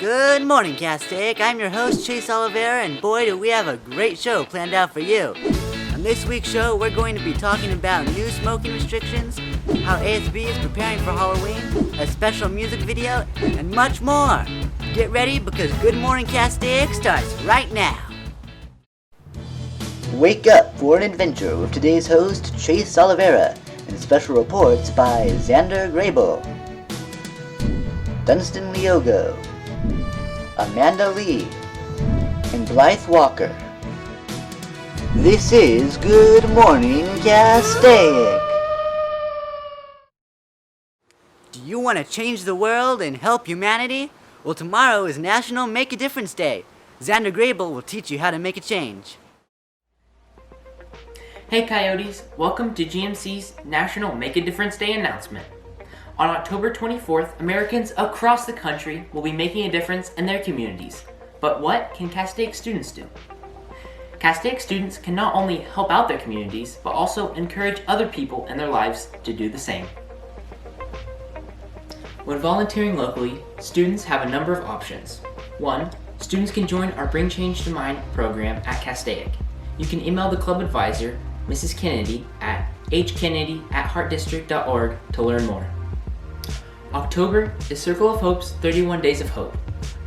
Good morning, Castaic. I'm your host, Chase Oliveira, and boy, do we have a great show planned out for you. On this week's show, we're going to be talking about new smoking restrictions, how ASB is preparing for Halloween, a special music video, and much more. Get ready because Good Morning Castaic starts right now. Wake up for an adventure with today's host, Chase Oliveira, and special reports by Xander Grable, Dunstan Liogo, Amanda Lee, and Blythe Walker. This is Good Morning Castaic. Do you want to change the world and help humanity? Well, tomorrow is National Make a Difference Day. Xander Grable will teach you how to make a change. Hey Coyotes, welcome to GMC's National Make a Difference Day announcement. On October 24th, Americans across the country will be making a difference in their communities. But what can Castaic students do? Castaic students can not only help out their communities, but also encourage other people in their lives to do the same. When volunteering locally, students have a number of options. 1. Students can join our Bring Change to Mind program at Castaic. You can email the club advisor, Mrs. Kennedy, at hkennedy@heartdistrict.org to learn more. October is Circle of Hope's 31 Days of Hope.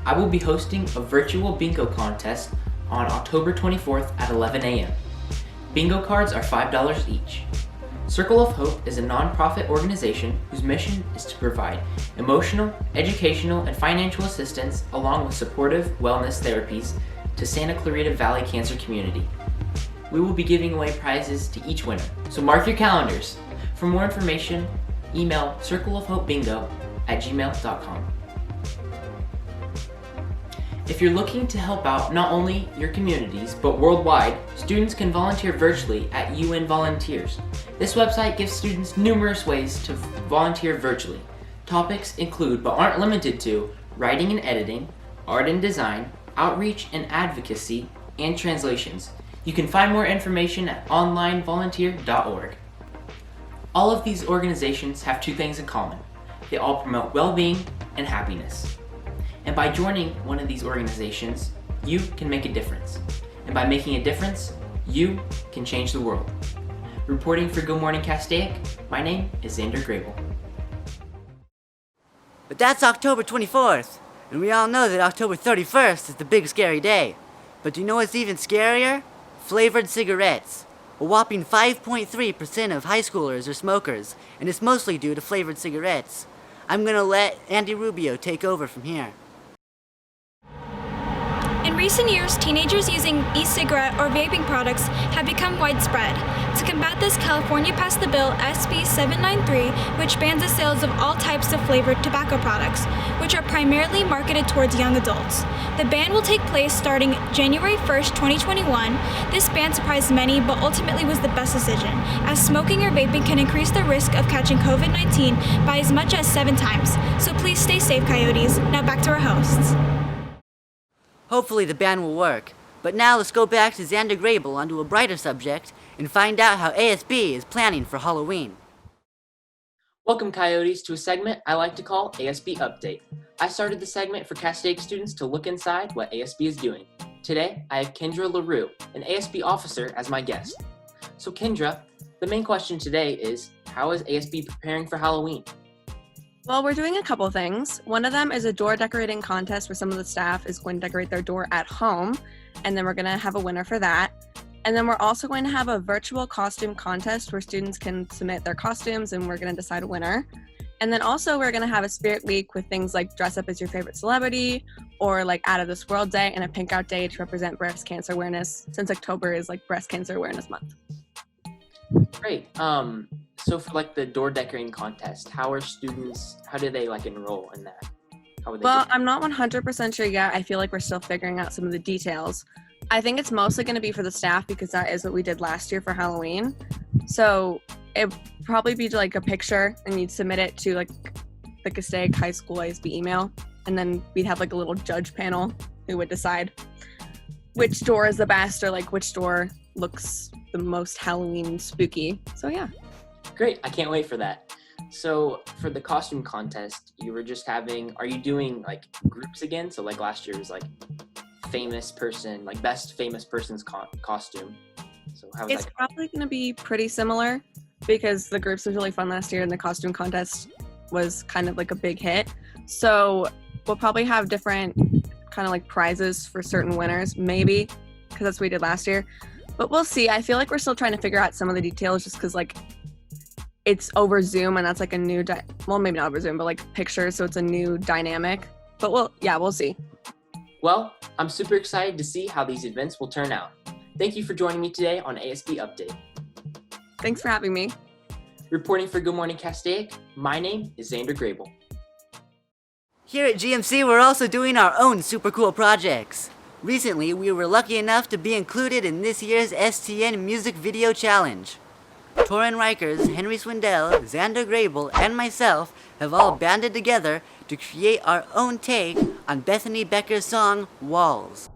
I will be hosting a virtual bingo contest on October 24th at 11 a.m. Bingo cards are $5 each. Circle of Hope is a non-profit organization whose mission is to provide emotional, educational, and financial assistance along with supportive wellness therapies to Santa Clarita Valley Cancer Community. We will be giving away prizes to each winner, so mark your calendars. For more information, email circleofhopebingo@gmail.com. If you're looking to help out not only your communities, but worldwide, students can volunteer virtually at UN Volunteers. This website gives students numerous ways to volunteer virtually. Topics include, but aren't limited to, writing and editing, art and design, outreach and advocacy, and translations. You can find more information at onlinevolunteer.org. All of these organizations have two things in common. They all promote well-being and happiness. And by joining one of these organizations, you can make a difference. And by making a difference, you can change the world. Reporting for Good Morning Castaic, my name is Xander Grable. But that's October 24th, and we all know that October 31st is the big scary day. But do you know what's even scarier? Flavored cigarettes. A whopping 5.3% of high schoolers are smokers, and it's mostly due to flavored cigarettes. I'm gonna let Andy Rubio take over from here. In recent years, teenagers using e-cigarette or vaping products have become widespread. To combat this, California passed the bill SB 793, which bans the sales of all types of flavored tobacco products, which are primarily marketed towards young adults. The ban will take place starting January 1st, 2021. This ban surprised many, but ultimately was the best decision, as smoking or vaping can increase the risk of catching COVID-19 by as much as 7 times. So please stay safe, Coyotes. Now back to our hosts. Hopefully the ban will work. But now let's go back to Xander Grable onto a brighter subject and find out how ASB is planning for Halloween. Welcome, Coyotes, to a segment I like to call ASB Update. I started the segment for Castaic students to look inside what ASB is doing. Today, I have Kendra LaRue, an ASB officer, as my guest. So Kendra, the main question today is, how is ASB preparing for Halloween? Well, we're doing a couple things. One of them is a door decorating contest where some of the staff is going to decorate their door at home, and then we're going to have a winner for that. And then we're also going to have a virtual costume contest where students can submit their costumes and we're going to decide a winner. And then also we're going to have a spirit week with things like dress up as your favorite celebrity or like Out of This World Day and a pink out day to represent breast cancer awareness, since October is like breast cancer awareness month. Great. So for like the door decorating contest, how do they like enroll in that? Well, I'm not 100% sure yet. I feel like we're still figuring out some of the details. I think it's mostly going to be for the staff because that is what we did last year for Halloween. So it'd probably be like a picture and you'd submit it to like the Castaic High School ASB email. And then we'd have like a little judge panel who would decide which door is the best or like which door looks the most Halloween spooky. So yeah. Great. I can't wait for that. So for the costume contest, you were just are you doing like groups again? So like last year was like famous person, like best famous person's costume. So how was It's that? probably going to be pretty similar because the groups was really fun last year and the costume contest was kind of like a big hit. So we'll probably have different kind of like prizes for certain winners, maybe, because that's what we did last year. But we'll see. I feel like we're still trying to figure out some of the details just because like it's over Zoom and that's like a new, well, maybe not over Zoom, but like pictures. So it's a new dynamic. But we'll see. Well, I'm super excited to see how these events will turn out. Thank you for joining me today on ASB Update. Thanks for having me. Reporting for Good Morning Castaic, my name is Xander Grable. Here at GMC, we're also doing our own super cool projects. Recently, we were lucky enough to be included in this year's STN Music Video Challenge. Torin Rikers, Henry Swindell, Xander Grable, and myself have all banded together to create our own take on Bethany Becker's song, Walls.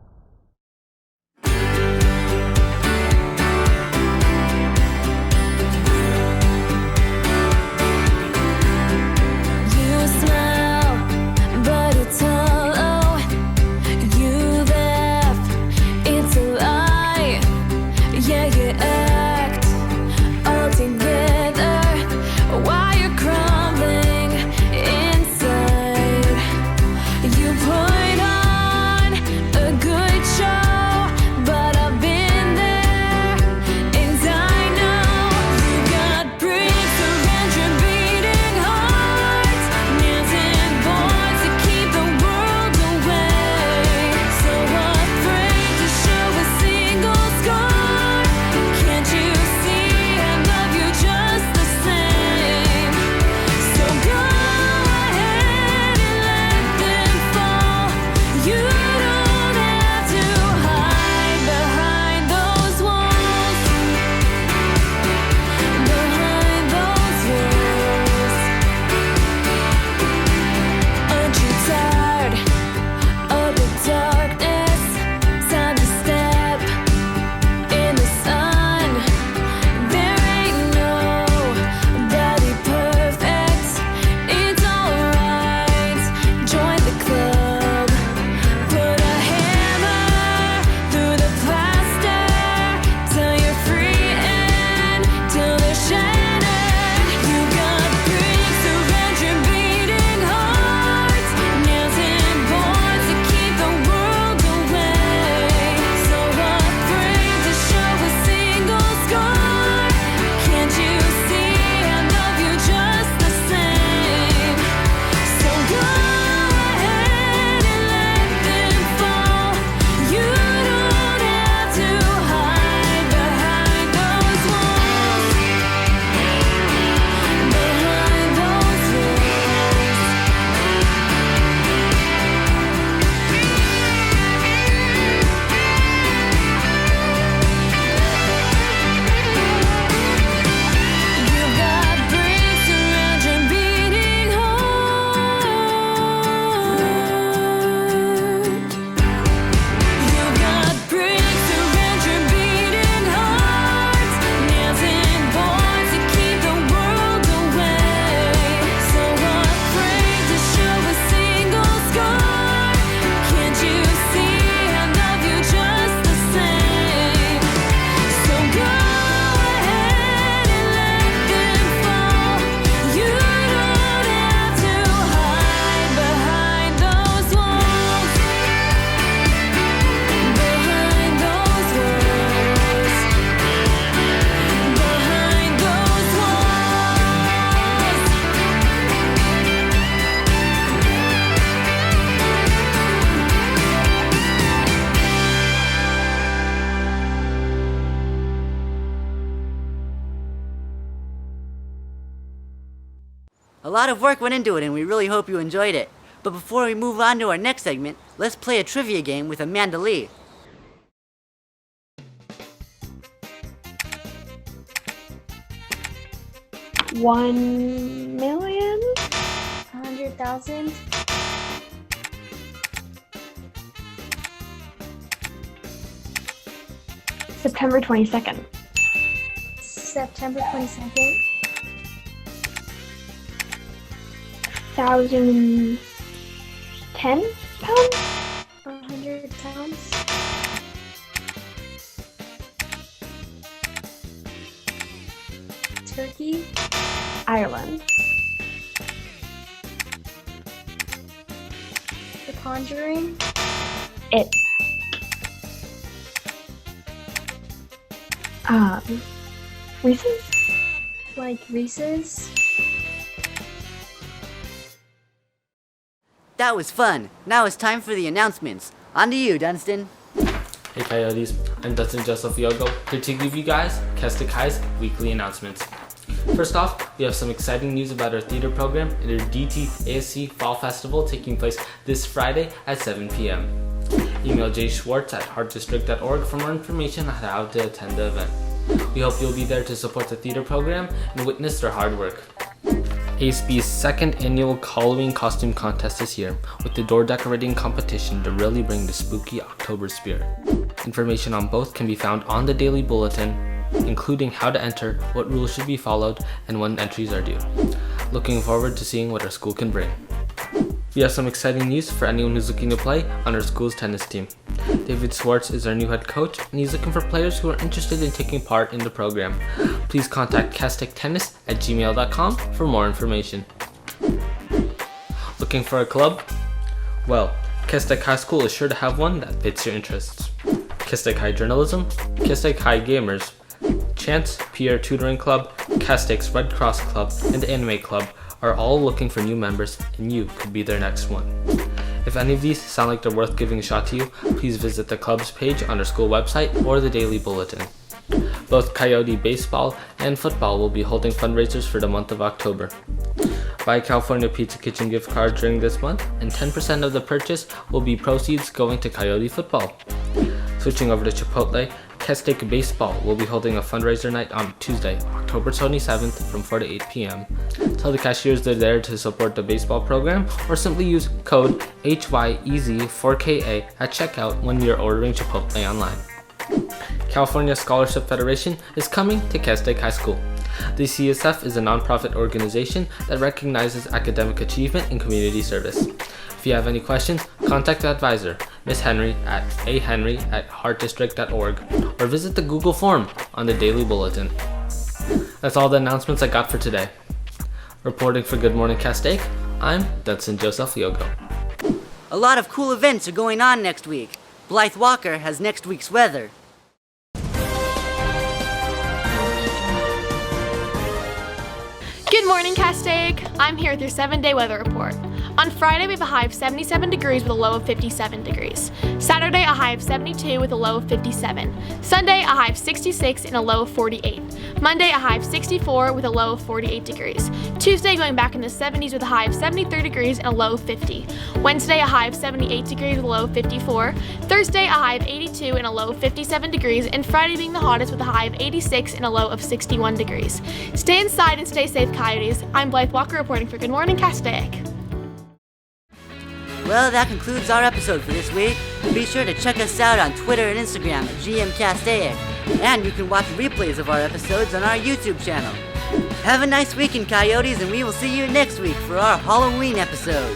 A lot of work went into it, and we really hope you enjoyed it. But before we move on to our next segment, let's play a trivia game with Amanda Lee. $1,100,000. September 22nd. September 22nd. 1,010 pounds? 100 pounds? Turkey? Ireland. The Conjuring? It. Reese's? Like Reese's? That was fun. Now it's time for the announcements. On to you, Dunstan. Hey Coyotes, I'm Dustin Joseph Yogo, here to give you guys Castaic High's weekly announcements. First off, we have some exciting news about our theater program and our DT-ASC Fall Festival taking place this Friday at 7 p.m. Email jschwartz@heartdistrict.org for more information on how to attend the event. We hope you'll be there to support the theater program and witness their hard work. ASB's second annual Halloween costume contest this year, with the door decorating competition to really bring the spooky October spirit. Information on both can be found on the daily bulletin, including how to enter, what rules should be followed, and when entries are due. Looking forward to seeing what our school can bring. We have some exciting news for anyone who's looking to play on our school's tennis team. David Swartz is our new head coach, and he's looking for players who are interested in taking part in the program. Please contact castaictennis@gmail.com for more information. Looking for a club? Well, Castaic High School is sure to have one that fits your interests. Castaic High Journalism, Castaic High Gamers, Chance Peer Tutoring Club, Castaic's Red Cross Club, and Anime Club are all looking for new members, and you could be their next one. If any of these sound like they're worth giving a shot to you, please visit the club's page on our school website or the daily bulletin. Both Coyote Baseball and Football will be holding fundraisers for the month of October. Buy a California Pizza Kitchen gift card during this month, and 10% of the purchase will be proceeds going to Coyote Football. Switching over to Chipotle, Castaic Baseball will be holding a fundraiser night on Tuesday, October 27th from 4 to 8 p.m. Tell the cashiers they're there to support the baseball program, or simply use code HYEZ4KA at checkout when you're ordering Chipotle online. California Scholarship Federation is coming to Castaic High School. The CSF is a nonprofit organization that recognizes academic achievement and community service. If you have any questions, contact the advisor, Ms. Henry at ahenry@heartdistrict.org, or visit the Google form on the Daily Bulletin. That's all the announcements I got for today. Reporting for Good Morning Castaic, I'm Dudson Joseph Yogo. A lot of cool events are going on next week. Blythe Walker has next week's weather. Good morning, Castaic. I'm here with your 7-day weather report. On Friday, we have a high of 77 degrees with a low of 57 degrees. Saturday, a high of 72 with a low of 57. Sunday, a high of 66 and a low of 48. Monday, a high of 64 with a low of 48 degrees. Tuesday, going back in the 70s with a high of 73 degrees and a low of 50. Wednesday, a high of 78 degrees with a low of 54. Thursday, a high of 82 and a low of 57 degrees. And Friday being the hottest with a high of 86 and a low of 61 degrees. Stay inside and stay safe, Coyotes. I'm Blythe Walker reporting for Good Morning Castaic. Well, that concludes our episode for this week. Be sure to check us out on Twitter and Instagram at GMCastaic. And you can watch replays of our episodes on our YouTube channel. Have a nice weekend, Coyotes, and we will see you next week for our Halloween episode.